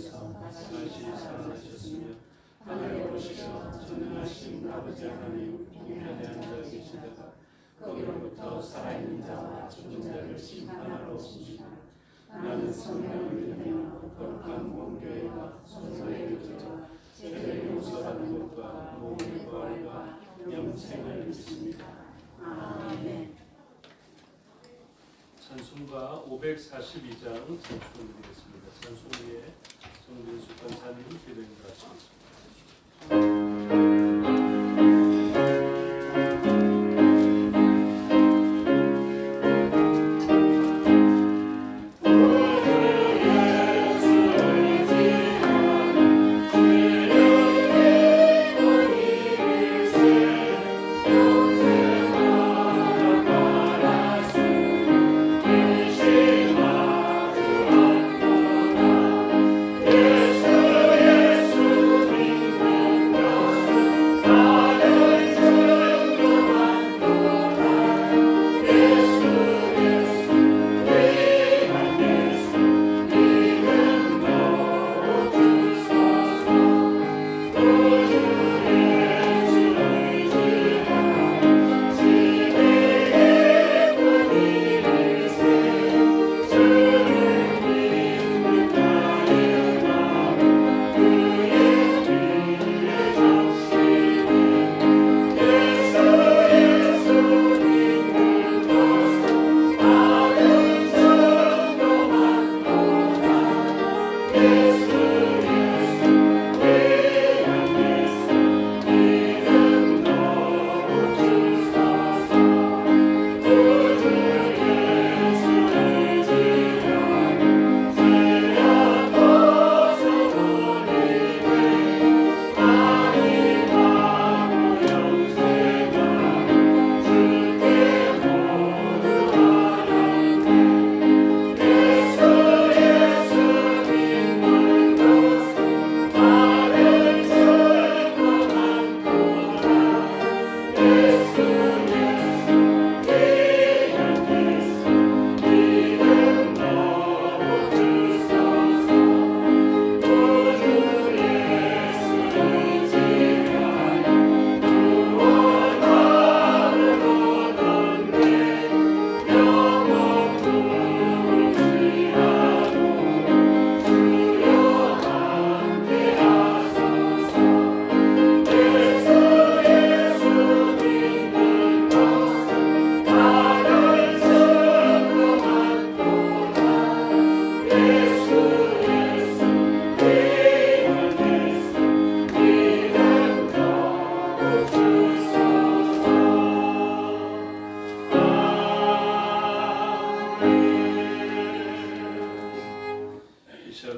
죽으심에서 다시 살아나셨으며 하늘에 오르시어 전능하신 아버지 하나님 우편에 앉아 계시다가 거기로부터 살아있는 자와 죽은 자를 심판하러 오시리라. 나는 성령을 믿으며 거룩한 공교회와 성도의 교제와 죄를 용서받는 것과 몸의 부활과 영생을 믿습니다. 아멘. 찬송가 542장 찬송드리겠습니다. 찬송 위에 정진수 권사님 기도 인도하시겠습니다.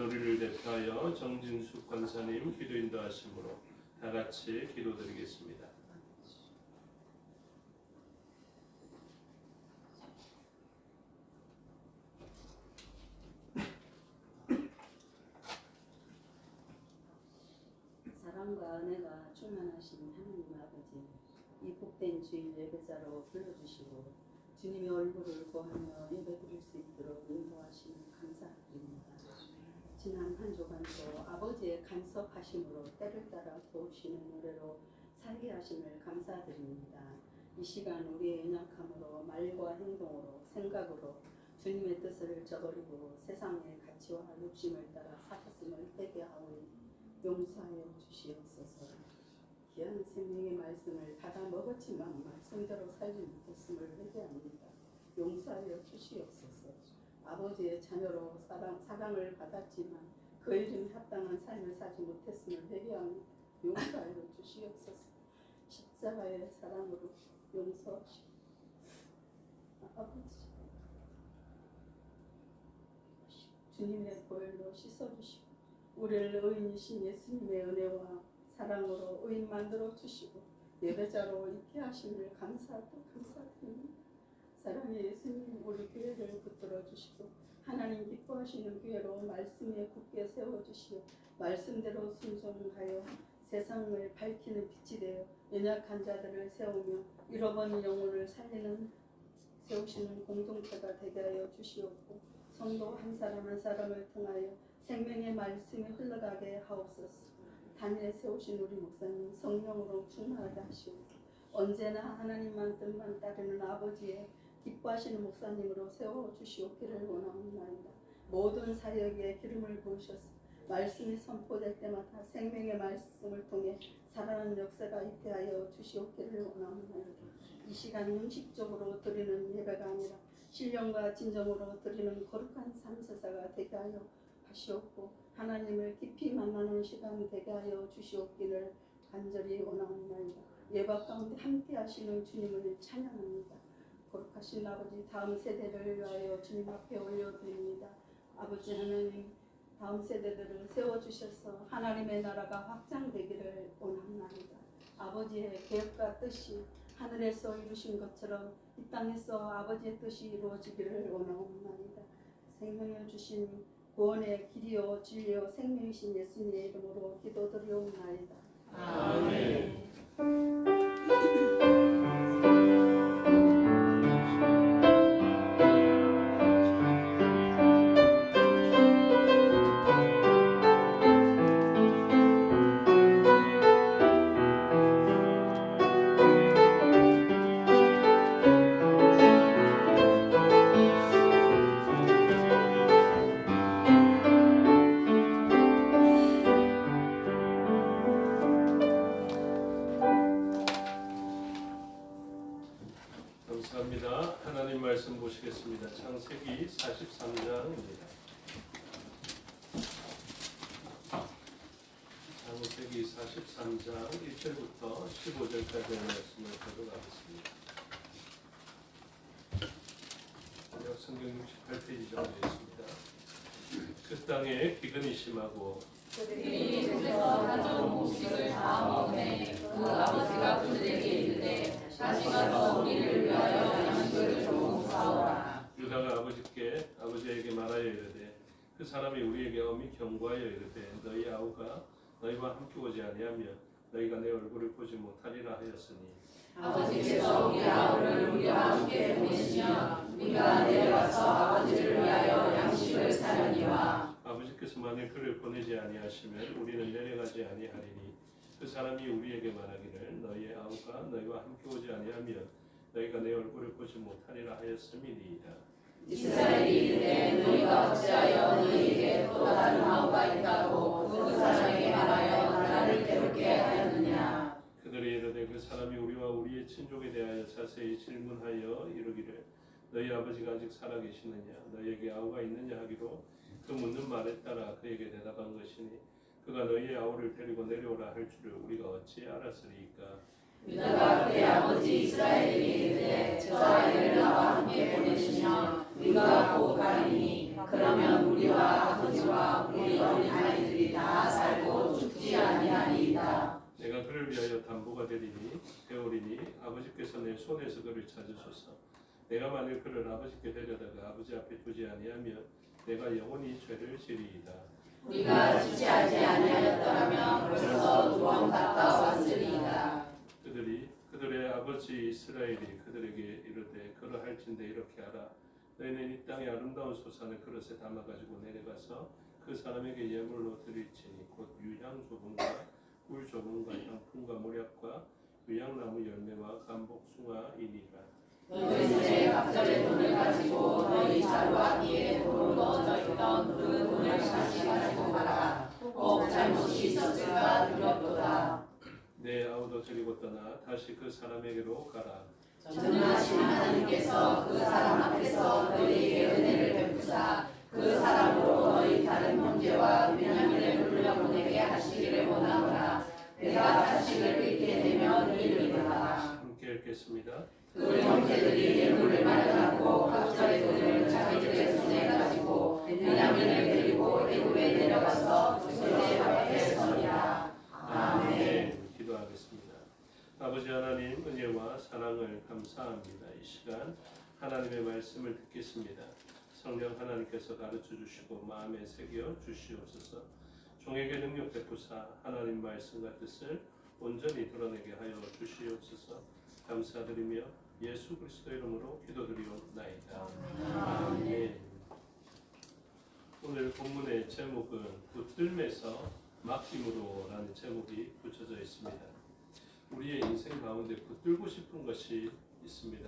우리를 대표하여 정진숙 권사님 기도 인도하심으로 다 같이 기도드리겠습니다. 사랑과 은혜가 충만하신 하나님 아버지, 이 복된 주일 예배자로 불러주시고 주님의 얼굴을 구하며 예배드릴 수 있도록 인도하시는 감사드립니다. 지난 한 주간도 아버지의 간섭하심으로 때를 따라 도우시는 노래로 살게 하심을 감사드립니다. 이 시간 우리의 연약함으로 말과 행동으로 생각으로 주님의 뜻을 저버리고 세상의 가치와 욕심을 따라 사셨음을 회개하오니 용서하여 주시옵소서. 귀한 생명의 말씀을 받아 먹었지만 말씀대로 살지 못했음을 회개합니다. 용서하여 주시옵소서. 아버지의 자녀로 사랑을 받았지만 그 이름에 합당한 삶을 살지 못했음을 회개하며 용서하여 주시옵소서. 십자가의 사랑으로 용서하시고 아버지 주님의 보혈로 씻어주시고 우리를 의인이신 예수님의 은혜와 사랑으로 의인 만들어 주시고 예배자로 있게 하심을 감사드립니다. 사랑의 예수님, 우리 교회를 붙들어 주시고 하나님 기뻐하시는 교회로 말씀에 굳게 세워주시오. 말씀대로 순종하여 세상을 밝히는 빛이 되어 연약한 자들을 세우며 잃어버린 영혼을 세우시는 공동체가 되게 하여 주시옵고 성도 한 사람 한 사람을 통하여 생명의 말씀이 흘러가게 하옵소서. 단일에 세우신 우리 목사님 성령으로 충만하게 하시옵고 언제나 하나님만 뜻만 따르는 아버지의 기뻐하시는 목사님으로 세워주시옵기를 원하옵나이다. 모든 사역에 기름을 부으셔서 말씀이 선포될 때마다 생명의 말씀을 통해 살아나는 역사가 있게 하여 주시옵기를 원하옵나이다. 이 시간 형식적으로 드리는 예배가 아니라 신령과 진정으로 드리는 거룩한 삶제사가 되게 하여 하시옵고 하나님을 깊이 만나는 시간 되게 하여 주시옵기를 간절히 원하옵나이다. 예배 가운데 함께 하시는 주님을 찬양합니다. 거룩하신 아버지, 다음 세대를 위하여 주님 앞에 올려드립니다. 아버지 하나님, 다음 세대들을 세워주셔서 하나님의 나라가 확장되기를 원합니다. 아버지의 계획과 뜻이 하늘에서 이루신 것처럼 이 땅에서 아버지의 뜻이 이루어지기를 원하옵나이다. 생명을 주신 구원의 길이요 진리요 생명이신 예수님의 이름으로 기도드리옵나이다. 아멘. 감사합니다. 하나님 말씀 보시겠습니다. 창세기 43장입니다. 창세기 43장 1절부터 15절까지의 말씀을 보도록하겠습니다. 성경 68페이지 정도 있습니다. 그 땅에 기근이 심하고 그들이 집에서 가져온 음식을 다 먹음에 그 아버지가 그들에게 이르되 다시 가서 우리를 위하여 양식을 좀 사오라. 유다가 아버지에게 말하여 이르되 그 사람이 우리에게 엄히 경고하여 이르되 너희 아우가 너희와 함께 오지 아니하며 너희가 내 얼굴을 보지 못하리라 하였으니 아버지께서 우리 아우를 우리와 함께 보내시면 우리가 내려가서 아버지를 위하여 양식을 사려니와 아버지께서 만일 그를 보내지 아니하시면 우리는 내려가지 아니하리니 그 사람이 우리에게 말하기를 너희의 아우가 너희와 함께 오지 아니하며 너희가 내 얼굴을 보지 못하리라 하였음이니이다. 이스라엘이 이르되 너희가 어찌하여 너희에게 또 다른 아우가 있다고 그 사람에게 말하여 나를 괴롭게 하였느냐. 그들이 이르되 그 사람이 우리와 우리의 친족에 대하여 자세히 질문하여 이르기를 너희 아버지가 아직 살아계시느냐 너희에게 아우가 있느냐 하기로 그 묻는 말에 따라 그에게 대답한 것이니 그가 너희의 아우를 데리고 내려오라 할 줄을 우리가 어찌 알았으리이까. 유다가 그의 아버지 이스라엘에게 이르되 저 아이를 나와 함께 보내시면 우리가 곧 가리니 그러면 우리와 아버지와 우리 어린 아이들이 다 살고 죽지 아니하리이다. 내가 그를 위하여 담보가 되오리니 아버지께서 내 손에서 그를 찾으소서. 내가 만일 그를 아버지께 데려다가 아버지 앞에 두지 아니하며 내가 영원히 죄를 지리이다. 우리가 지체하지 아니하였더라면 벌써 2번 갔다 왔으리이다. 그들의 아버지 이스라엘이 그들에게 이르되 그러할진대 이렇게 하라. 너희는 이 땅의 아름다운 소산을 그릇에 담아가지고 내려가서 그 사람에게 예물로 드릴지니 곧 유향조분과 꿀조분과 향품과 모략과 유향나무 열매와 감복숭아이니라. 너희들의 각절의 돈을 가지고 너희 자루와 뒤에 돈을 넣어져 있던 그 돈을 다시 가지고 가라. 꼭 잘못이 있었을까 두렵도다. 내 아우도 저리고 떠나 다시 그 사람에게로 가라. 전능하신 하나님께서 그 사람 앞에서 너희에게 은혜를 베푸사 그 사람으로 너희 다른 형제와 베냐민을 불러보내게 하시기를 원하노라. 내가 자식을 잃게 되면 이르리로다. 함께 읽겠습니다. 그 형제들이 예물을 마련하고 각절의 돈을 자기들의 손에 가지고 베냐민을 데리고 애굽에 내려가서 그들의 앞에 서리라. 아멘. 기도하겠습니다. 아버지 하나님 은혜와 사랑을 감사합니다. 이 시간 하나님의 말씀을 듣겠습니다. 성령 하나님께서 가르쳐 주시고 마음에 새겨 주시옵소서. 종에게 능력 베푸사 하나님 말씀과 뜻을 온전히 드러내게 하여 주시옵소서. 감사드리며 예수 그리스도 이름으로 기도드리옵나이다. 아멘. 오늘 본문의 제목은 붙들매서 맡김으로라는 제목이 붙여져 있습니다. 우리의 인생 가운데 붙들고 싶은 것이 있습니다.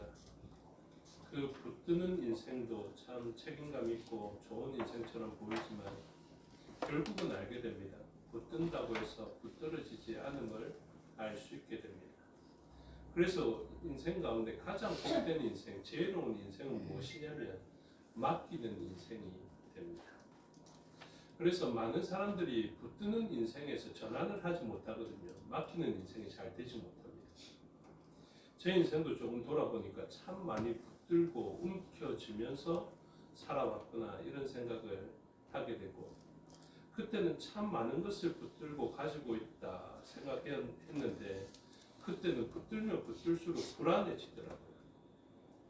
그 붙드는 인생도 참 책임감 있고 좋은 인생처럼 보이지만 결국은 알게 됩니다. 붙든다고 해서 붙들어지지 않음을 알 수 있게 됩니다. 그래서 인생 가운데 가장 복된 인생, 지혜로운 인생은 무엇이냐면 맡기는 인생이 됩니다. 그래서 많은 사람들이 붙드는 인생에서 전환을 하지 못하거든요. 맡기는 인생이 잘 되지 못합니다. 제 인생도 조금 돌아보니까 참 많이 붙들고 움켜쥐면서 살아왔구나 이런 생각을 하게 되고, 그때는 참 많은 것을 붙들고 가지고 있다 생각했는데 그때는 붙들면 붙들수록 불안해지더라고요.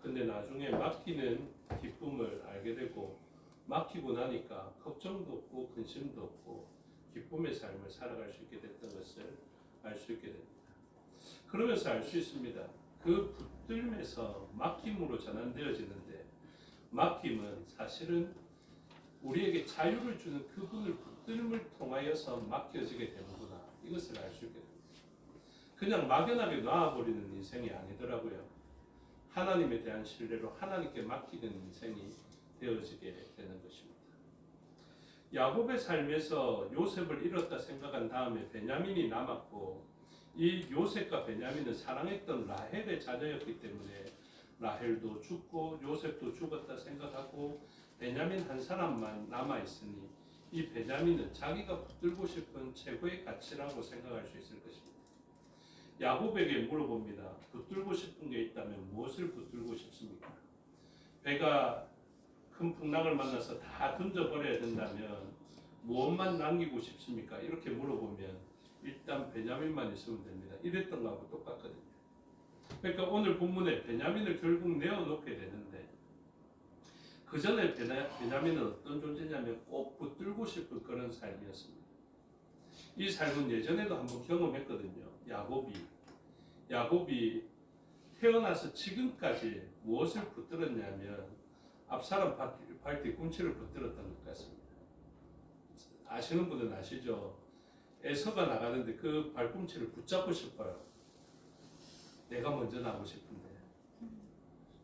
근데 나중에 맡기는 기쁨을 알게 되고, 맡기고 나니까 걱정도 없고 근심도 없고 기쁨의 삶을 살아갈 수 있게 됐던 것을 알 수 있게 됩니다. 그러면서 알 수 있습니다. 그 붙들면서 맡김으로 전환되어지는데, 맡김은 사실은 우리에게 자유를 주는 그분을 붙들음을 통하여서 맡겨지게 되는구나, 이것을 알 수 있게 됩니다. 그냥 막연하게 놔버리는 인생이 아니더라고요. 하나님에 대한 신뢰로 하나님께 맡기는 인생이 되어지게 되는 것입니다. 야곱의 삶에서 요셉을 잃었다 생각한 다음에 베냐민이 남았고, 이 요셉과 베냐민은 사랑했던 라헬의 자녀였기 때문에 라헬도 죽고 요셉도 죽었다 생각하고 베냐민 한 사람만 남아있으니 이 베냐민은 자기가 붙들고 싶은 최고의 가치라고 생각할 수 있을 것입니다. 야곱에게 물어봅니다. 붙들고 싶은 게 있다면 무엇을 붙들고 싶습니까? 배가 큰 풍랑을 만나서 다 던져버려야 된다면 무엇만 남기고 싶습니까? 이렇게 물어보면 일단 베냐민만 있으면 됩니다. 이랬던 거하고 똑같거든요. 그러니까 오늘 본문에 베냐민을 결국 내어놓게 되는데, 그 전에 베냐민은 어떤 존재냐면 꼭 붙들고 싶은 그런 삶이었습니다. 이 삶은 예전에도 한번 경험했거든요. 야곱이 태어나서 지금까지 무엇을 붙들었냐면 압살롬 발 뒤꿈치를 붙들었던 것 같습니다. 아시는 분은 아시죠? 에서가 나가는데 그 발꿈치를 붙잡고 싶어요. 내가 먼저 나고 싶은데.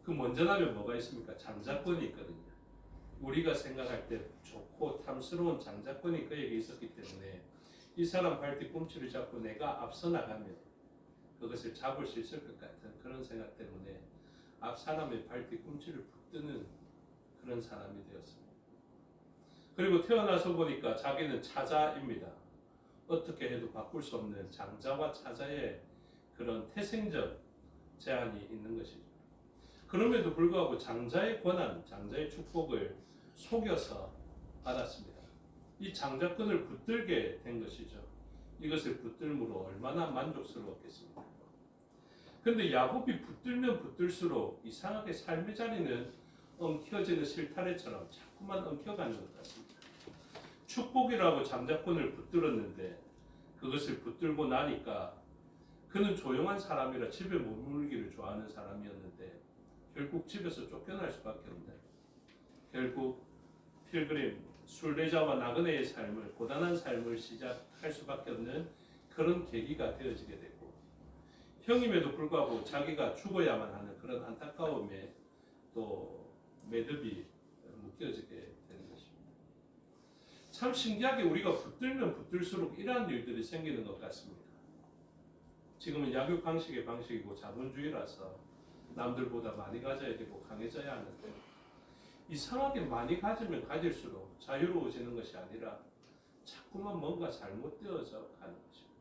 그 먼저 나면 뭐가 있습니까? 장자권이 있거든요. 우리가 생각할 때 좋고 탐스러운 장자권이 그에게 있었기 때문에 이 사람 발 뒤꿈치를 잡고 내가 앞서 나가면 그것을 잡을 수 있을 것 같은 그런 생각 때문에 앞 사람의 발 뒤꿈치를 붙드는 그런 사람이 되었습니다. 그리고 태어나서 보니까 자기는 차자입니다. 어떻게 해도 바꿀 수 없는 장자와 차자의 그런 태생적 제한이 있는 것이죠. 그럼에도 불구하고 장자의 권한, 장자의 축복을 속여서 받았습니다. 이 장자권을 붙들게 된 것이죠. 이것을 붙들므로 얼마나 만족스러웠겠습니까? 근데 야곱이 붙들면 붙들수록 이상하게 삶의 자리는 엉켜지는 실타래처럼 자꾸만 엉켜가는 것 같습니다. 축복이라고 장자권을 붙들었는데 그것을 붙들고 나니까 그는 조용한 사람이라 집에 머물기를 좋아하는 사람이었는데 결국 집에서 쫓겨날 수밖에 없는, 결국 필그림, 순례자와 나그네의 삶을, 고단한 삶을 시작할 수밖에 없는 그런 계기가 되어지게 되고, 형임에도 불구하고 자기가 죽어야만 하는 그런 안타까움에 또 매듭이 묶여지게 되는 것입니다. 참 신기하게 우리가 붙들면 붙들수록 이러한 일들이 생기는 것 같습니다. 지금은 약육 방식의 방식이고 자본주의라서 남들보다 많이 가져야 되고 강해져야 하는데, 이상하게 많이 가지면 가질수록 자유로워지는 것이 아니라 자꾸만 뭔가 잘못되어져 가는 것입니다.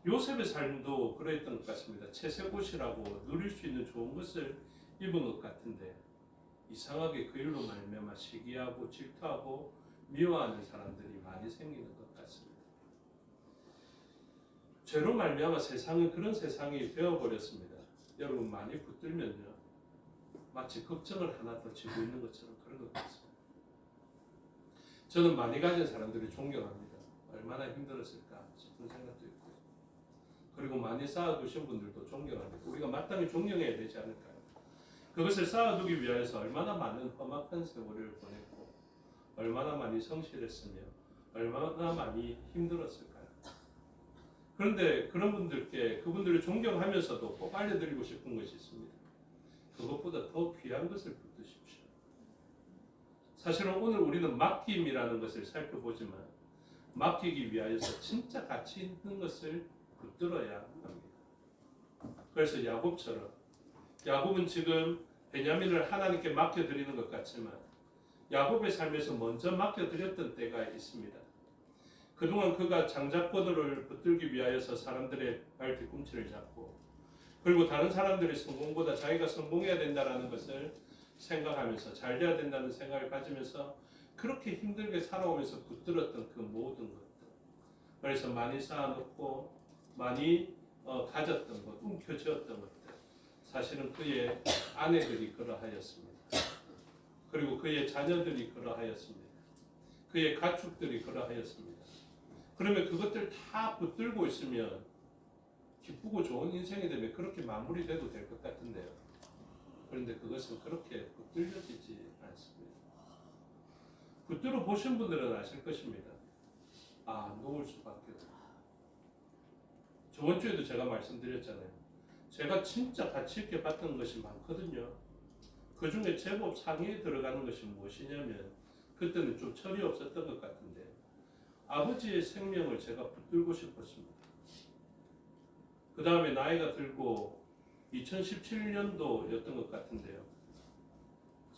요셉의 삶도 그랬던 것 같습니다. 채색옷이라고 누릴 수 있는 좋은 것을 입은 것 같은데 이상하게 그 일로 말미암아 시기하고 질투하고 미워하는 사람들이 많이 생기는 것 같습니다. 죄로 말미암아 세상은 그런 세상이 되어버렸습니다. 여러분 많이 붙들면요 마치 걱정을 하나 더 지고 있는 것처럼 그런 것 같습니다. 저는 많이 가진 사람들을 존경합니다. 얼마나 힘들었을까 싶은 생각도 있고, 그리고 많이 쌓아두신 분들도 존경합니다. 우리가 마땅히 존경해야 되지 않을까요? 그것을 쌓아두기 위해서 얼마나 많은 험악한 세월을 보냈고 얼마나 많이 성실했으며 얼마나 많이 힘들었을까요? 그런데 그런 분들께 그분들을 존경하면서도 꼭 알려드리고 싶은 것이 있습니다. 그것보다 더 귀한 것을 붙드십시오. 사실은 오늘 우리는 맡김이라는 것을 살펴보지만 맡기기 위하여서 진짜 가치 있는 것을 붙들어야 합니다. 그래서 야곱처럼 야곱은 지금 베냐민을 하나님께 맡겨드리는 것 같지만 야곱의 삶에서 먼저 맡겨드렸던 때가 있습니다. 그동안 그가 장자권을 붙들기 위하여서 사람들의 발 뒤꿈치를 잡고 그리고 다른 사람들의 성공보다 자기가 성공해야 된다는 것을 생각하면서 잘 돼야 된다는 생각을 가지면서 그렇게 힘들게 살아오면서 붙들었던 그 모든 것들, 그래서 많이 쌓아놓고 많이 가졌던 것, 움켜쥐었던 것들, 사실은 그의 아내들이 그러하였습니다. 그리고 그의 자녀들이 그러하였습니다. 그의 가축들이 그러하였습니다. 그러면 그것들 다 붙들고 있으면 기쁘고 좋은 인생이 되면 그렇게 마무리돼도 될 것 같은데요. 그런데 그것은 그렇게 붙들려지지 않습니다. 붙들어 보신 분들은 아실 것입니다. 놓을 수밖에 없다. 저번 주에도 제가 말씀드렸잖아요. 제가 진짜 가치 있게 봤던 것이 많거든요. 그 중에 제법 상위에 들어가는 것이 무엇이냐면 그때는 좀 철이 없었던 것 같은데 아버지의 생명을 제가 붙들고 싶었습니다. 그 다음에 나이가 들고 2017년도였던 것 같은데요.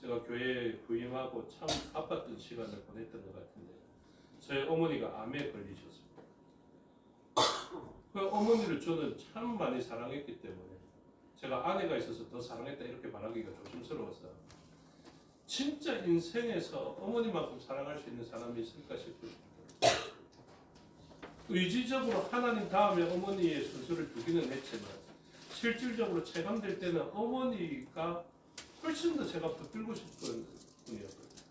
제가 교회에 부임하고 참 바빴던 시간을 보냈던 것 같은데 저희 어머니가 암에 걸리셨습니다. 그 어머니를 저는 참 많이 사랑했기 때문에 제가 아내가 있어서 더 사랑했다 이렇게 말하기가 조심스러워서 진짜 인생에서 어머니만큼 사랑할 수 있는 사람이 있을까 싶어요. 의지적으로 하나님 다음에 어머니의 순서를 두기는 했지만 실질적으로 체감될 때는 어머니가 훨씬 더 제가 붙들고 싶은 분이었거든요.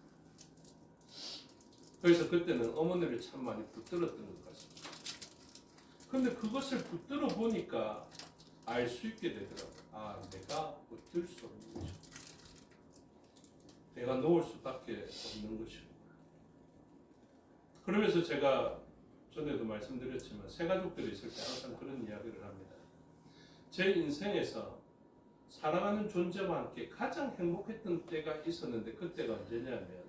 그래서 그때는 어머니를 참 많이 붙들었던 것 같습니다. 그런데 그것을 붙들어 보니까 알 수 있게 되더라고요. 내가 붙들 수 없는 것이고 내가 놓을 수밖에 없는 것이고. 그러면서 제가 전에도 말씀드렸지만 새 가족들이 있을 때 항상 그런 이야기를 합니다. 제 인생에서 사랑하는 존재와 함께 가장 행복했던 때가 있었는데 그때가 언제냐면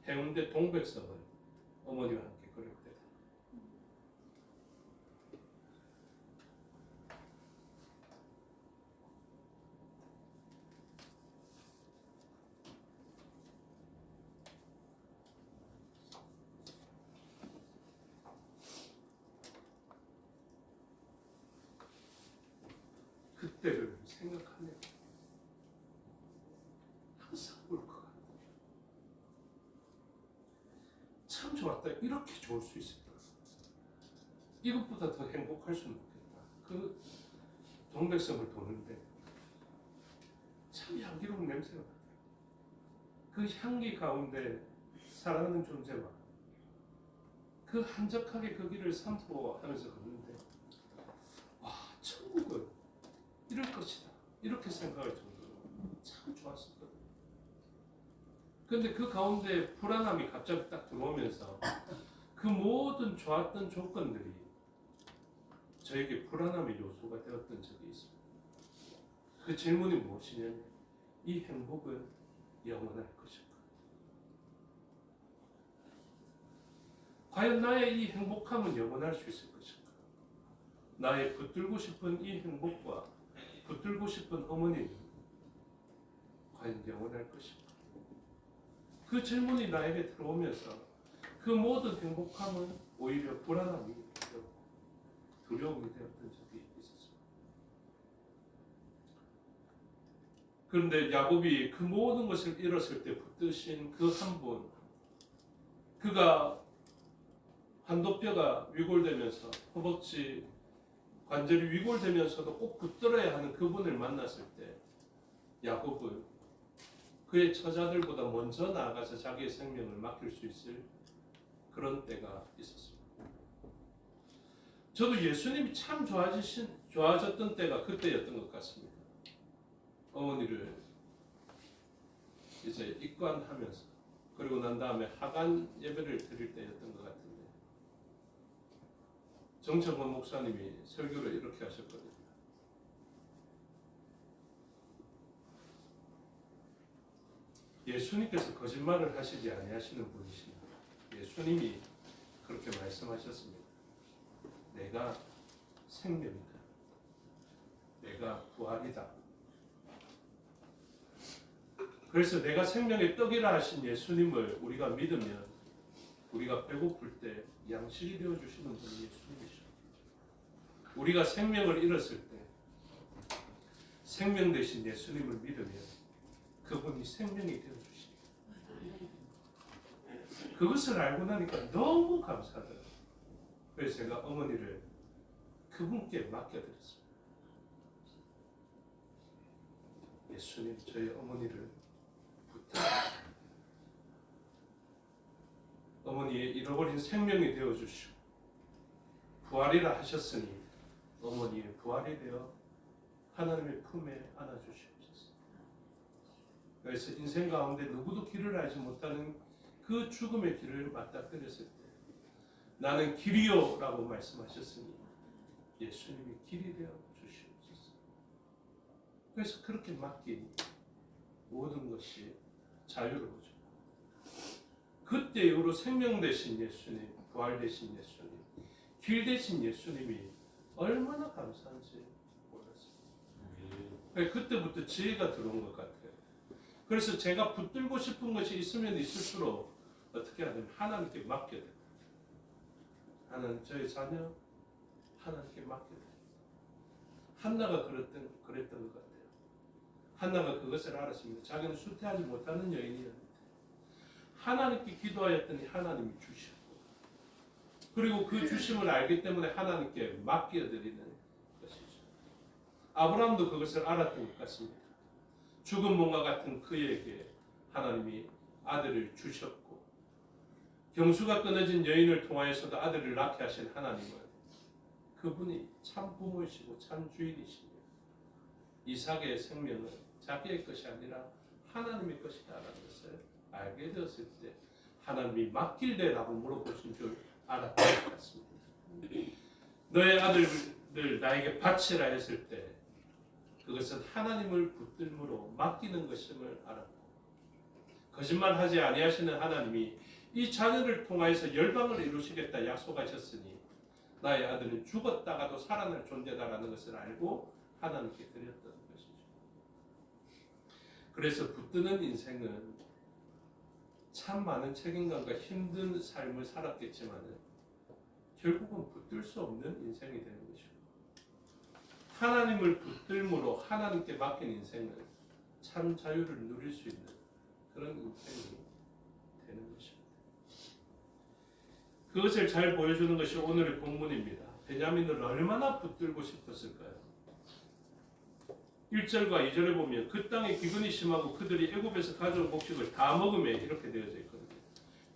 해운대 동백섬을 어머니와 함께 걸을 때. 그때를 생각하면 항상 울컥합니다. 참 좋았다. 이렇게 좋을 수 있을까? 이것보다 더 행복할 수는 없겠다. 그 동백섬을 도는데 참 향기로운 냄새가 나요. 그 향기 가운데 사랑하는 존재와 그 한적하게 그 길을 산보하면서 걷는데 천국은 이럴 것이다. 이렇게 생각할 정도로 참 좋았었거든요. 그런데 그 가운데 불안함이 갑자기 딱 들어오면서 그 모든 좋았던 조건들이 저에게 불안함의 요소가 되었던 적이 있습니다. 그 질문이 무엇이냐면 이 행복은 영원할 것인가? 과연 나의 이 행복함은 영원할 수 있을 것인가? 나의 붙들고 싶은 이 행복과 붙들고 싶은 어머니는 과연 영원할 것인가? 그 질문이 나에게 들어오면서 그 모든 행복함은 오히려 불안함이 되었고 두려움이 되었던 적이 있었습니다. 그런데 야곱이 그 모든 것을 잃었을 때 붙드신 그 한 분, 그가 환도뼈가 위골되면서 허벅지 관절이 위골되면서도 꼭 붙들어야 하는 그분을 만났을 때 야곱은 그의 처자들보다 먼저 나아가서 자기의 생명을 맡길 수 있을 그런 때가 있었습니다. 저도 예수님이 참 좋아졌던 때가 그때였던 것 같습니다. 어머니를 이제 입관하면서 그리고 난 다음에 하간 예배를 드릴 때였던 것 같은데 정청원 목사님이 설교를 이렇게 하셨거든요. 예수님께서 거짓말을 하시지 아니하시는 분이십니다. 예수님이 그렇게 말씀하셨습니다. 내가 생명이다. 내가 부활이다. 그래서 내가 생명의 떡이라 하신 예수님을 우리가 믿으면 우리가 배고플 때 양식이 되어주시는 분이 예수님이시죠. 우리가 생명을 잃었을 때 생명 대신 예수님을 믿으면 그분이 생명이 되어주십니다. 그것을 알고 나니까 너무 감사하더라고요. 그래서 제가 어머니를 그분께 맡겨드렸습니다. 예수님, 저희 어머니를 부탁드립니다. 어머니의 잃어버린 생명이 되어주시고 부활이라 하셨으니 어머니의 부활이 되어 하나님의 품에 안아주시옵소서. 그래서 인생 가운데 누구도 길을 알지 못하는 그 죽음의 길을 맞닥뜨렸을 때 나는 길이요 라고 말씀하셨으니 예수님이 길이 되어 주시옵소서. 그래서 그렇게 맡긴 모든 것이 자유로워져. 그때 이후로 생명 되신 예수님, 부활 되신 예수님, 길 되신 예수님이 얼마나 감사한지 몰랐어요. 그때부터 지혜가 들어온 것 같아요. 그래서 제가 붙들고 싶은 것이 있으면 있을수록 어떻게 하든 하나님께 맡겨야 돼요. 하나님, 저희 자녀 하나님께 맡겨야 돼요. 한나가 그랬던 것 같아요. 한나가 그것을 알았습니다. 자기는 수태하지 못하는 여인이었는데 하나님께 기도하였더니 하나님이 주셨고, 그리고 그 주심을 알기 때문에 하나님께 맡겨드리는 것이죠. 아브라함도 그것을 알았던 것 같습니다. 죽은 몸과 같은 그에게 하나님이 아들을 주셨고, 경수가 끊어진 여인을 통하여서도 아들을 낳게 하신 하나님은 그분이 참 부모이시고 참 주인이시며 이삭의 생명은 자기의 것이 아니라 하나님의 것이다라는 것을 알게 되었을 때 하나님이 맡길래라고 물어보신 줄 알았던 것 같습니다. 너의 아들을 나에게 바치라 했을 때 그것은 하나님을 붙들므로 맡기는 것임을 알았고, 거짓말하지 아니하시는 하나님이 이 자녀를 통하여서 열방을 이루시겠다 약속하셨으니 나의 아들은 죽었다가도 살아날 존재다라는 것을 알고 하나님께 드렸던 것이죠. 그래서 붙드는 인생은 참 많은 책임감과 힘든 삶을 살았겠지만 결국은 붙들 수 없는 인생이 되는 것이고, 하나님을 붙들므로 하나님께 맡긴 인생은 참 자유를 누릴 수 있는 그런 인생이 되는 것입니다. 그것을 잘 보여주는 것이 오늘의 본문입니다. 베냐민을 얼마나 붙들고 싶었을까요? 1절과 2절에 보면 그 땅에 기근이 심하고 그들이 애굽에서 가져온 곡식을 다 먹으며 이렇게 되어져 있거든요.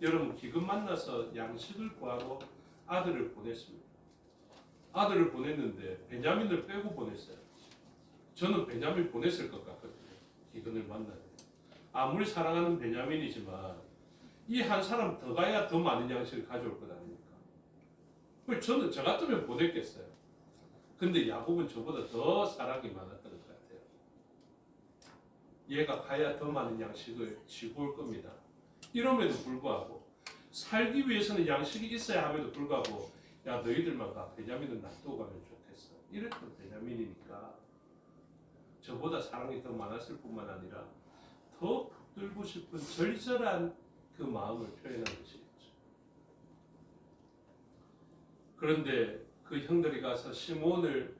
여러분, 기근 만나서 양식을 구하러 아들을 보냈습니다. 아들을 보냈는데 베냐민을 빼고 보냈어요. 저는 베냐민 보냈을 것 같거든요. 기근을 만나요. 아무리 사랑하는 베냐민이지만 이 한 사람 더 가야 더 많은 양식을 가져올 것 아닙니까? 저는 저 같으면 보냈겠어요. 근데 야곱은 저보다 더 사랑이 많았던 것 같아요. 얘가 가야 더 많은 양식을 지고 올 겁니다. 이럼에도 불구하고, 살기 위해서는 양식이 있어야 함에도 불구하고, 야 너희들만 가, 베냐민은 놔두고 가면 좋겠어, 이랬던 베냐민이니까 저보다 사랑이 더 많았을 뿐만 아니라 더 붙들고 싶은 절절한 그 마음을 표현한 것이겠죠. 그런데 그 형들이 가서 시몬을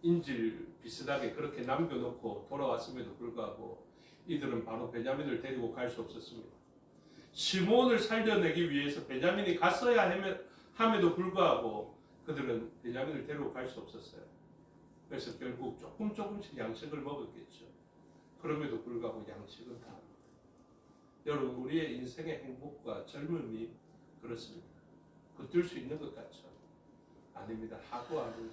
인질 비슷하게 그렇게 남겨놓고 돌아왔음에도 불구하고 이들은 바로 베냐민을 데리고 갈 수 없었습니다. 시몬을 살려내기 위해서 베냐민이 갔어야 함에도 불구하고 그들은 베냐민을 데리고 갈 수 없었어요. 그래서 결국 조금씩 양식을 먹었겠죠. 그럼에도 불구하고 양식은 다. 여러분, 우리의 인생의 행복과 젊음이 그렇습니다. 붙들 수 있는 것 같죠? 아닙니다. 하루하루.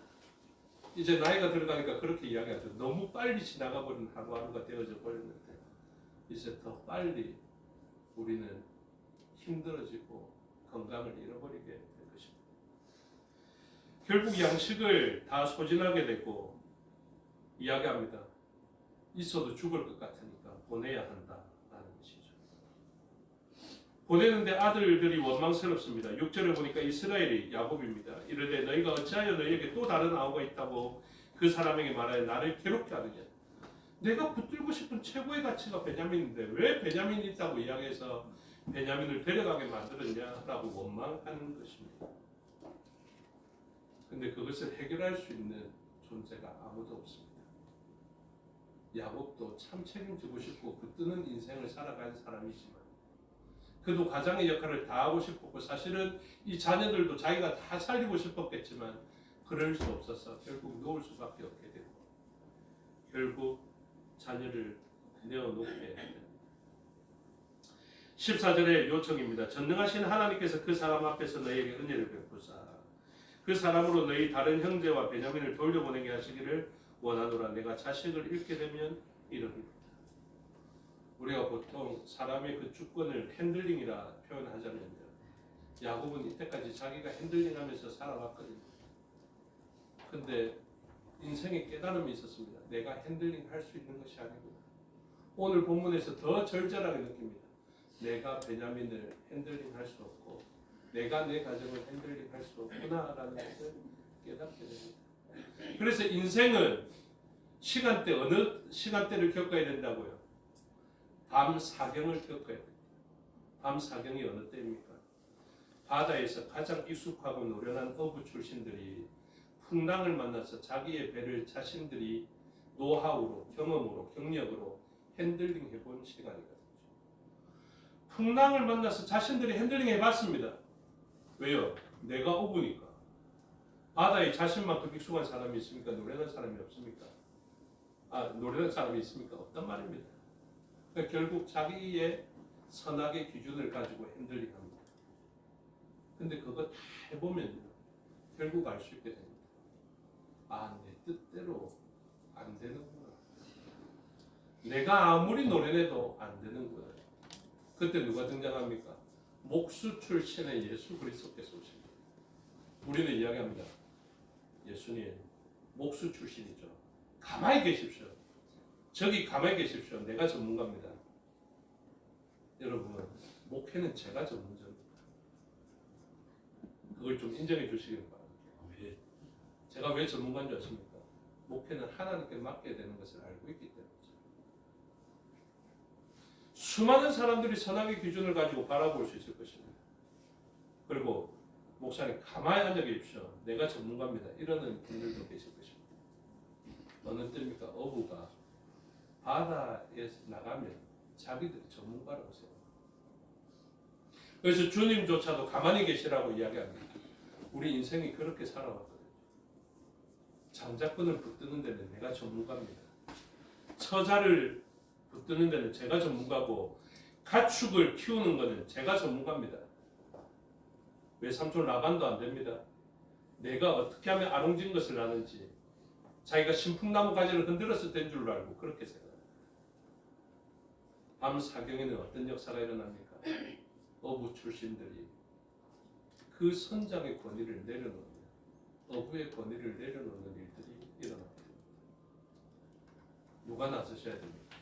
이제 나이가 들어가니까 그렇게 이야기하죠. 너무 빨리 지나가버린 하루하루가 되어져 버렸는데 이제 더 빨리 우리는 힘들어지고 건강을 잃어버리게 될 것입니다. 결국 양식을 다 소진하게 되고 이야기합니다. 있어도 죽을 것 같으니까 보내야 한다라는 것이죠. 보내는데 아들들이 원망스럽습니다. 6절에 보니까 이스라엘이 야곱입니다. 이르되 너희가 어찌하여 너희에게 또 다른 아우가 있다고 그 사람에게 말하여 나를 괴롭게 하느냐. 내가 붙들고 싶은 최고의 가치가 베냐민인데 왜 베냐민이 있다고 이야기해서 베냐민을 데려가게 만들었냐라고 원망하는 것입니다. 근데 그것을 해결할 수 있는 존재가 아무도 없습니다. 야곱도 참 책임지고 싶고 붙드는 인생을 살아가는 사람이지만 그도 가장의 역할을 다 하고 싶었고 사실은 이 자녀들도 자기가 다 살리고 싶었겠지만 그럴 수 없어서 결국 놓을 수밖에 없게 되고 결국 자녀를 내어놓게 됩니다. 14절의 요청입니다. 전능하신 하나님께서 그 사람 앞에서 너희에게 은혜를 베푸사 그 사람으로 너희 다른 형제와 베냐민을 돌려보내게 하시기를 원하노라. 내가 자식을 잃게 되면 이러리로다. 우리가 보통 사람의 그 주권을 핸들링이라 표현하자면요, 야곱은 이때까지 자기가 핸들링하면서 살아왔거든요. 근데 인생에 깨달음이 있었습니다. 내가 핸들링 할 수 있는 것이 아니구나. 오늘 본문에서 더 절절하게 느낍니다. 내가 베냐민을 핸들링 할 수 없고 내가 내 가정을 핸들링 할 수 없구나라는 것을 깨닫게 됩니다. 그래서 인생은 시간대, 어느 시간대를 겪어야 된다고요? 밤 사경을 겪어야 됩니다. 밤 사경이 어느 때입니까? 바다에서 가장 익숙하고 노련한 어부 출신들이 풍랑을 만나서 자기의 배를 자신들이 노하우로, 경험으로, 경력으로 핸들링 해본 시간이거든요. 풍랑을 만나서 자신들이 핸들링 해봤습니다. 왜요? 내가 어부니까. 바다에 자신만큼 익숙한 사람이 있습니까? 노련한 사람이 없습니까? 노련한 사람이 있습니까? 없단 말입니다. 그러니까 결국 자기의 선악의 기준을 가지고 핸들링합니다. 근데 그거 다 해보면 결국 알 수 있게 됩니다. 내 뜻대로 안 되는구나. 내가 아무리 노련해도 안 되는구나. 그때 누가 등장합니까? 목수 출신의 예수 그리스도께서 오십니다. 우리는 이야기합니다. 예수님 목수 출신이죠. 가만히 계십시오. 저기 가만히 계십시오. 내가 전문가입니다. 여러분, 목회는 제가 전문가입니다. 그걸 좀 인정해 주시길 바랍니다. 제가 왜 전문가인 줄 아십니까? 목회는 하나님께 맡겨야 되는 것을 알고 있기 때문이죠. 수많은 사람들이 선악의 기준을 가지고 바라볼 수 있을 것입니다. 그리고 목사님 가만히 앉아 계십시오. 내가 전문가입니다. 이러는 분들도 계실 것입니다. 어느 때입니까? 어부가 바다에 나가면 자기들이 전문가라고 생각합니다. 그래서 주님조차도 가만히 계시라고 이야기합니다. 우리 인생이 그렇게 살아왔거든요. 장자권을 붙드는 데는 내가 전문가입니다. 처자를 붙드는 데는 제가 전문가고 가축을 키우는 것은 제가 전문가입니다. 왜 삼촌 라반도 안 됩니다. 내가 어떻게 하면 아롱진 것을 아는지 자기가 신풍나무 가지를 흔들었을 때인 줄 알고 그렇게 생각합니다. 밤 사경에는 어떤 역사가 일어납니까? 어부 출신들이 그 선장의 권위를 내려놓는, 어부의 권위를 내려놓는 일들이 일어납니다. 누가 나서셔야 됩니까?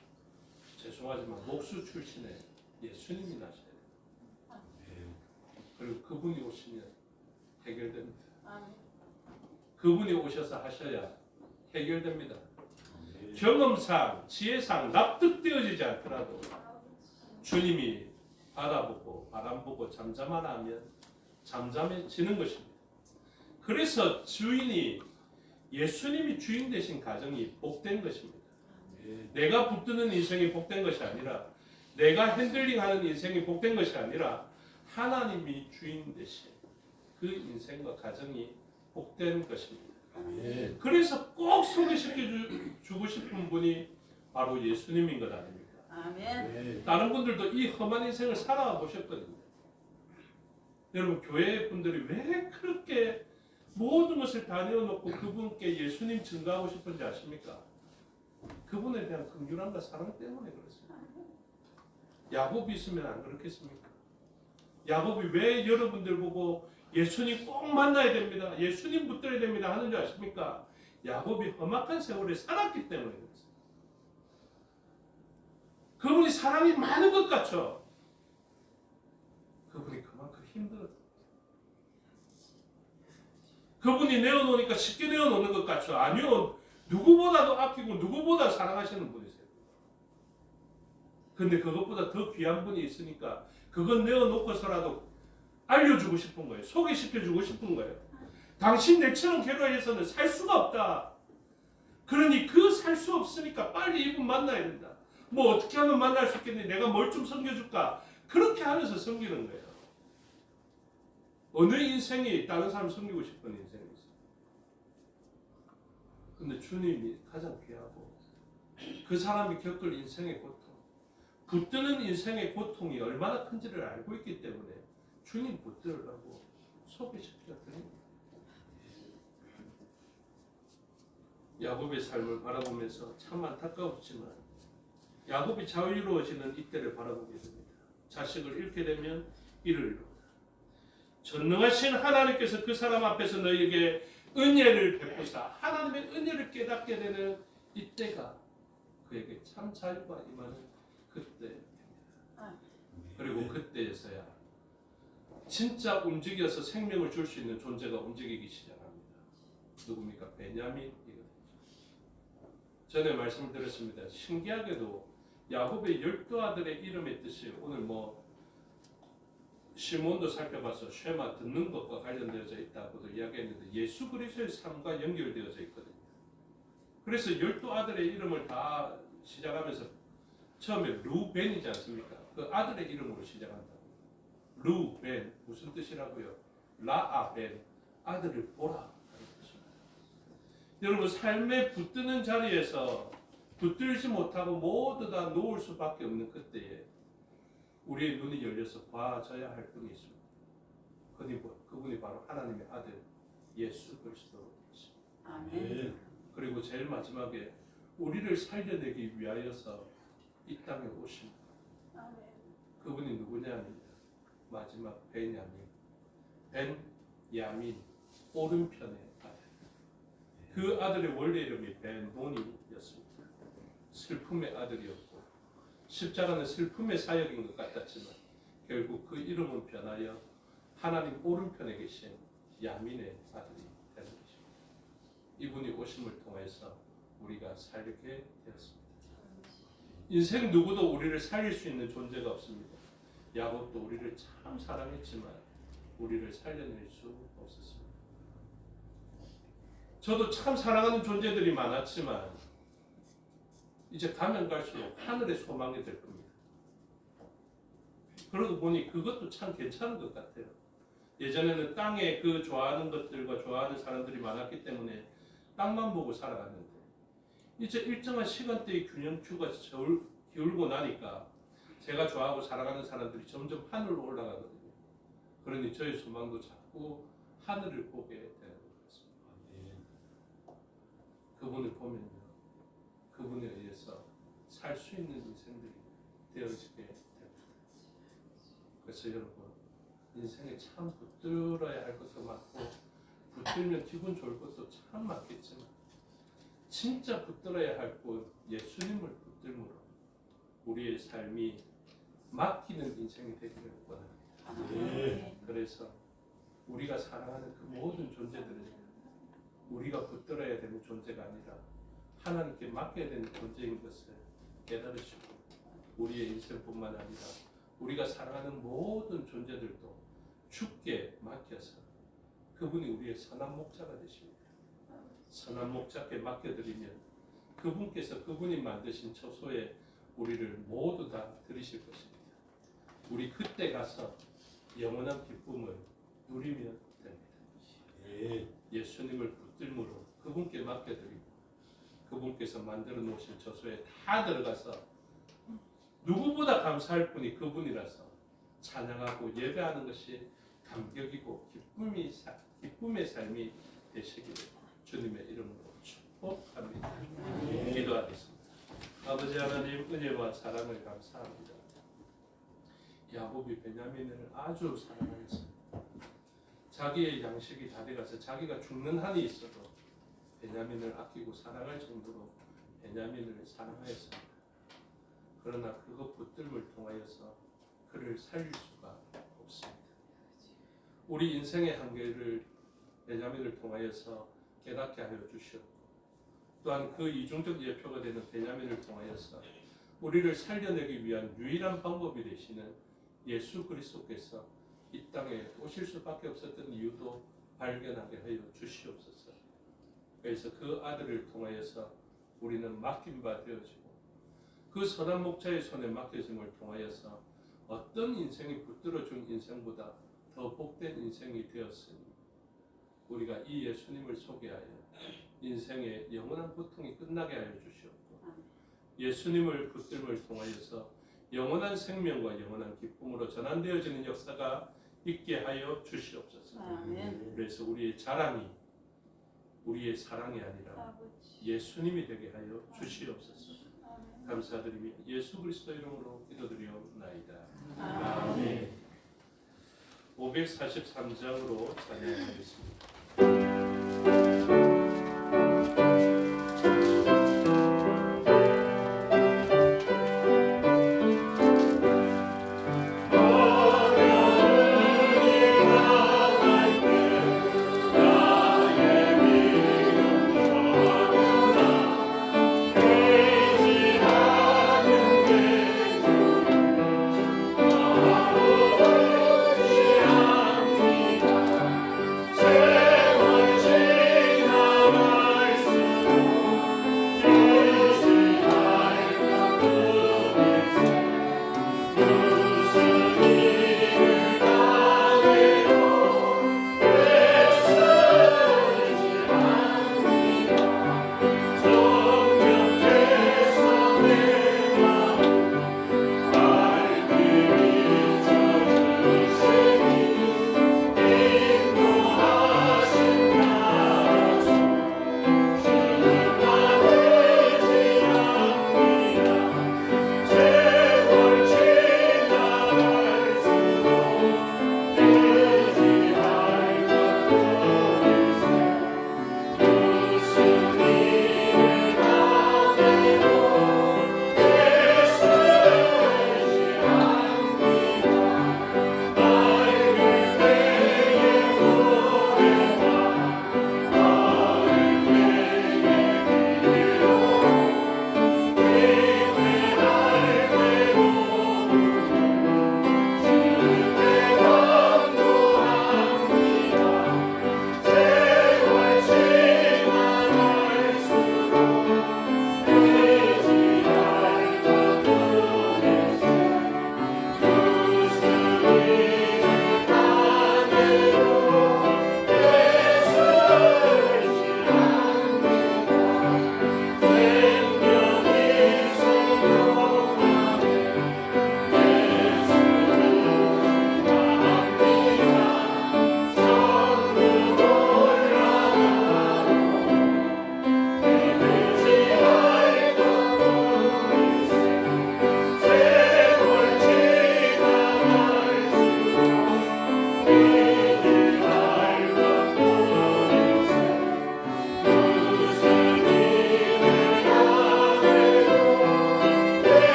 죄송하지만 목수 출신의 예수님이 나셔야 됩니다. 그리고 그분이 오시면 해결됩니다. 그분이 오셔서 하셔야 해결됩니다. 경험상, 지혜상 납득되어지지 않더라도 주님이 바다 보고 바람 보고 잠잠하라 하면 잠잠해지는 것입니다. 그래서 주인이 예수님이 주인 되신 가정이 복된 것입니다. 내가 붙드는 인생이 복된 것이 아니라 내가 핸들링하는 인생이 복된 것이 아니라 하나님이 주인 되신 그 인생과 가정이 복된 것입니다. 그래서 꼭 소개시켜주고 싶은 분이 바로 예수님인 것 아닙니까? 아멘. 다른 분들도 이 험한 인생을 살아와 보셨거든요. 여러분 교회 분들이 왜 그렇게 모든 것을 다 내어놓고 그분께 예수님 증거하고 싶은지 아십니까? 그분에 대한 긍휼함과 사랑 때문에 그렇습니다. 야곱이 있으면 안 그렇겠습니까? 야곱이 왜 여러분들 보고 예수님 꼭 만나야 됩니다, 예수님 붙들어야 됩니다 하는 줄 아십니까? 야곱이 험악한 세월에 살았기 때문에 그렇습니다. 그분이 사랑이 많은 것 같죠? 그분이 그만큼 힘들었어요. 그분이 내어놓으니까 쉽게 내어놓는 것 같죠? 아니요. 누구보다도 아끼고 누구보다 사랑하시는 분이세요. 근데 그것보다 더 귀한 분이 있으니까 그건 내어놓고서라도 알려주고 싶은 거예요. 소개시켜주고 싶은 거예요. 당신 내처럼 괴로워해서는 살 수가 없다. 그러니 그 살 수 없으니까 빨리 이분 만나야 된다. 뭐 어떻게 하면 만날 수 있겠니? 내가 뭘 좀 섬겨줄까? 그렇게 하면서 섬기는 거예요. 어느 인생이 다른 사람 섬기고 싶은 인생이 있어요. 근데 주님이 가장 귀하고 그 사람이 겪을 인생의 고통, 붙드는 인생의 고통이 얼마나 큰지를 알고 있기 때문에 주님 붙들으라고 소개시켜 드립니다. 야곱의 삶을 바라보면서 참 안타까웠지만 야곱이 자유로워지는 이때를 바라보게 됩니다. 자식을 잃게 되면 이를 이루다. 전능하신 하나님께서 그 사람 앞에서 너희에게 은혜를 베푸사 하나님의 은혜를 깨닫게 되는 이때가 그에게 참 자유가 임하는 그때입니다. 그리고 그때에서야 진짜 움직여서 생명을 줄 수 있는 존재가 움직이기 시작합니다. 누굽니까? 베냐민이거든요. 전에 말씀을 드렸습니다. 신기하게도 야곱의 12아들의 이름의 뜻이 오늘 시몬도 살펴봐서 쉐마 듣는 것과 관련되어져 있다고도 이야기했는데 예수 그리스도의 삶과 연결되어져 있거든요. 그래서 12아들의 이름을 다 시작하면서 처음에 루벤이지 않습니까? 그 아들의 이름으로 시작한다고. 루벤 무슨 뜻이라고요? 라아벤 아들을 보라 하는 뜻입니다. 여러분 삶에 붙드는 자리에서 붙들지 못하고 모두 다 놓을 수밖에 없는 그때에 우리의 눈이 열려서 봐줘야 할 분이 있습니다. 그분이 바로 하나님의 아들 예수 그리스도이십니다. 아멘. 그리고 제일 마지막에 우리를 살려내기 위하여서 이 땅에 오십니다. 그분이 누구냐면 마지막 벤야민 오른편의 아들. 그 아들의 원래 이름이 벤노니였습니다. 슬픔의 아들이었고 십자가는 슬픔의 사역인 것 같았지만 결국 그 이름은 변하여 하나님 오른편에 계신 야민의 아들이 되는 것입니다. 이분이 오심을 통해서 우리가 살게 되었습니다. 인생 누구도 우리를 살릴 수 있는 존재가 없습니다. 야곱도 우리를 참 사랑했지만 우리를 살려낼 수 없었습니다. 저도 참 사랑하는 존재들이 많았지만 이제 가면 갈수록 하늘의 소망이 될 겁니다. 그러고 보니 그것도 참 괜찮은 것 같아요. 예전에는 땅에 그 좋아하는 것들과 좋아하는 사람들이 많았기 때문에 땅만 보고 살아갔는데 이제 일정한 시간대의 균형추가 기울고 나니까 제가 좋아하고 살아가는 사람들이 점점 하늘로 올라가거든요. 그러니 저의 소망도 자꾸 하늘을 보게 되는 것 같습니다. 그분을 보면요, 그분에 의해서 살 수 있는 인생들이 되어지게 됩니다. 그래서 여러분, 인생에 참 붙들어야 할 것도 많고 붙들면 기분 좋을 것도 참 많겠지만 진짜 붙들어야 할 곳 예수님을 붙들므로 우리의 삶이 맡기는 인생이 되기를 원합니다. 그래서 우리가 사랑하는 그 모든 존재들은 우리가 붙들어야 되는 존재가 아니라 하나님께 맡겨야 되는 존재인 것을 깨달으시고 우리의 인생뿐만 아니라 우리가 사랑하는 모든 존재들도 주께 맡겨서 그분이 우리의 선한 목자가 되십니다. 선한 목자께 맡겨드리면 그분께서 그분이 만드신 처소에 우리를 모두 다 들이실 것입니다. 우리 그때 가서 영원한 기쁨을 누리면 됩니다. 예수님을 붙들므로 그분께 맡겨드리고 그분께서 만들어 놓으신 처소에 다 들어가서 누구보다 감사할 분이 그분이라서 찬양하고 예배하는 것이 감격이고 기쁨의 삶이 되시기를 주님의 이름으로 축복합니다. 기도하겠습니다. 아버지 하나님 은혜와 사랑을 감사합니다. 야곱이 베냐민을 아주 사랑했습니다. 자기의 양식이 다 돼가서 자기가 죽는 한이 있어도 베냐민을 아끼고 사랑할 정도로 베냐민을 사랑하였습니다. 그러나 그것 붙들음을 통하여서 그를 살릴 수가 없습니다. 우리 인생의 한계를 베냐민을 통하여서 깨닫게 하여 주시옵고, 또한 그 이중적 예표가 되는 베냐민을 통하여서 우리를 살려내기 위한 유일한 방법이 되시는 예수 그리스도께서 이 땅에 오실 수밖에 없었던 이유도 발견하게 하여 주시옵소서. 그래서 그 아들을 통하여서 우리는 맡긴 바 되어지고, 그 선한 목자의 손에 맡겨짐을 통하여서 어떤 인생이 붙들어준 인생보다 더 복된 인생이 되었으니, 우리가 이 예수님을 소개하여 인생의 영원한 고통이 끝나게 하여 주시옵고, 예수님을 붙들음을 통하여서 영원한 생명과 영원한 기쁨으로 전환되어지는 역사가 있게 하여 주시옵소서. 아멘. 그래서 우리의 자랑이 우리의 사랑이 아니라 예수님이 되게 하여 주시옵소서. 감사드리며 예수 그리스도 이름으로 기도드리옵나이다. 아멘. 543장으로 찬양하겠습니다.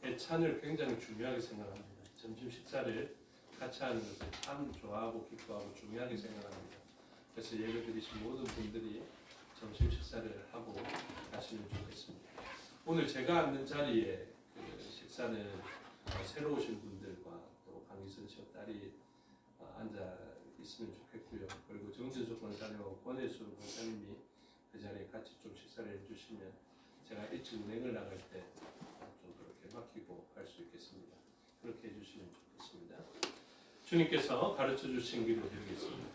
애찬을 굉장히 중요하게 생각합니다. 점심 식사를 같이 하는 것을 참 좋아하고 기뻐하고 중요하게 생각합니다. 그래서 예배 드리신 모든 분들이 점심 식사를 하고 가시면 좋겠습니다. 오늘 제가 앉는 자리에 그 식사는 새로 오신 분들과 또 강희선 씨 딸이 앉아 있으면 좋겠고요. 그리고 정진숙 권사님하고 권혜수 권사님이 그 자리에 같이 좀 식사를 해주시면 제가 일찍 운행을 나갈 때 좀 그렇게 맡기고 갈 수 있겠습니다. 그렇게 해주시면 좋겠습니다. 주님께서 가르쳐 주신 기도 드리겠습니다.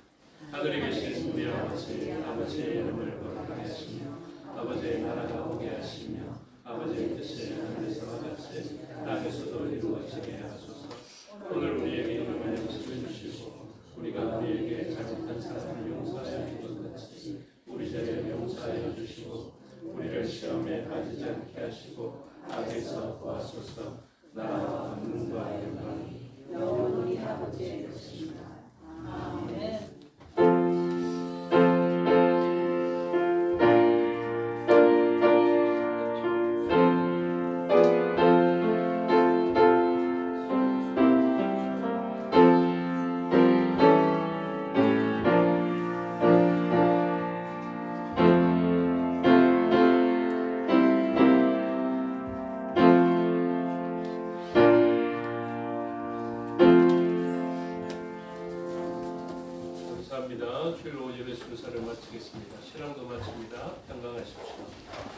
하늘에 계신 우리 아버지, 아버지의 이름을 거룩하게 하시며 아버지의 나라가 오게 하시며 아버지의 뜻이 하늘에서와 같이 땅에서도 이루어지게 하소서. 오늘 우리에게 일용할 양식을 주시고 우리가 우리에게 잘못한 사람을 용서하여 준 것 같이 우리 않게 하시고 악에서 구하소서. 나라와 능력과 영광이 영원히 아버지의 것입니다. 아멘. 감사합니다. 주일 5일의 순서를 마치겠습니다. 신앙도 마칩니다. 건강하십시오.